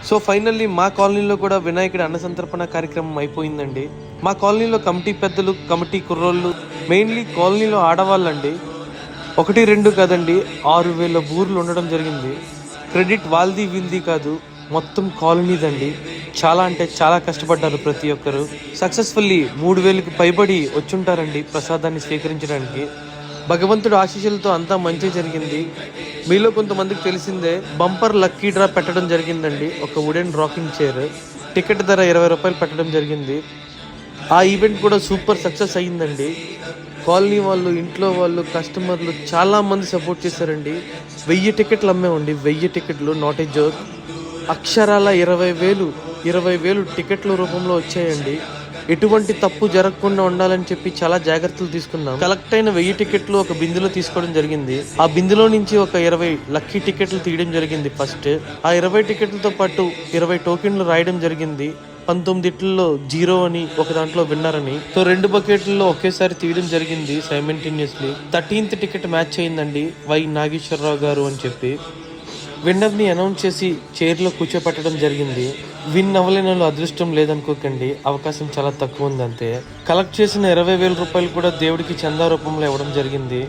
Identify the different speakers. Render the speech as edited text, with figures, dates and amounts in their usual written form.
Speaker 1: So finally మా కాలనీలో కూడా వినాయకుడి అన్న సంతర్పణ కార్యక్రమం అయిపోయిందండి. మా కాలనీలో కమిటీ పెద్దలు, కమిటీ కుర్రోళ్ళు, మెయిన్లీ కాలనీలో ఆడవాళ్ళండి. 1, 2 కాదండి, 6,000 ఊర్లు ఉండడం జరిగింది. క్రెడిట్ వాళ్ళది వీళ్ళది కాదు, మొత్తం కాలనీదండి. చాలా అంటే చాలా కష్టపడ్డారు ప్రతి ఒక్కరు. సక్సెస్ఫుల్లీ 3,000కి పైబడి వచ్చుంటారండి ప్రసాదాన్ని స్వీకరించడానికి. భగవంతుడు ఆశీస్సులతో అంతా మంచి జరిగింది. మీలో కొంతమందికి తెలిసిందే, బంపర్ లక్కీ డ్రా పెట్టడం జరిగిందండి. ఒక వుడెన్ రాకింగ్ చైర్ టికెట్ ధర 20 రూపాయలు పెట్టడం జరిగింది. ఆ ఈవెంట్ కూడా సూపర్ సక్సెస్ అయ్యిందండి. కాలనీ వాళ్ళు, ఇంట్లో వాళ్ళు, కస్టమర్లు చాలామంది సపోర్ట్ చేశారండి. 1000 టికెట్లు అమ్మేవండి, 1000 టికెట్లు, నాట్ ఏ జోక్. అక్షరాల 20,000 టికెట్ల రూపంలో వచ్చాయండి. ఎటువంటి తప్పు జరగకుండా ఉండాలని చెప్పి చాలా జాగ్రత్తలు తీసుకున్నాం. కలెక్ట్ అయిన 1000 టికెట్లు ఒక బిందులో తీసుకోవడం జరిగింది. ఆ బిందులో నుంచి ఒక 20 లక్కీ టికెట్లు తీయడం జరిగింది. ఫస్ట్ ఆ 20 టికెట్లతో పాటు 20 టోకెన్లు రాయడం జరిగింది. 19 ఇట్లలో 0 అని, ఒక దాంట్లో విన్నర్ అని. సో 2 బకెట్లలో ఒకేసారి తీయడం జరిగింది సైమల్టేనియస్లీ. 13th టికెట్ మ్యాచ్ అయిందండి, వై నాగేశ్వరరావు గారు అని చెప్పి. విన్నర్ని అనౌన్స్ చేసి చైర్లో కూర్చోపెట్టడం జరిగింది. విన్ అవ్వలేని వాళ్ళు అదృష్టం లేదనుకోకండి, అవకాశం చాలా తక్కువ ఉంది అంతే. కలెక్ట్ చేసిన 20,000 రూపాయలు కూడా దేవుడికి చందా రూపంలో ఇవ్వడం జరిగింది.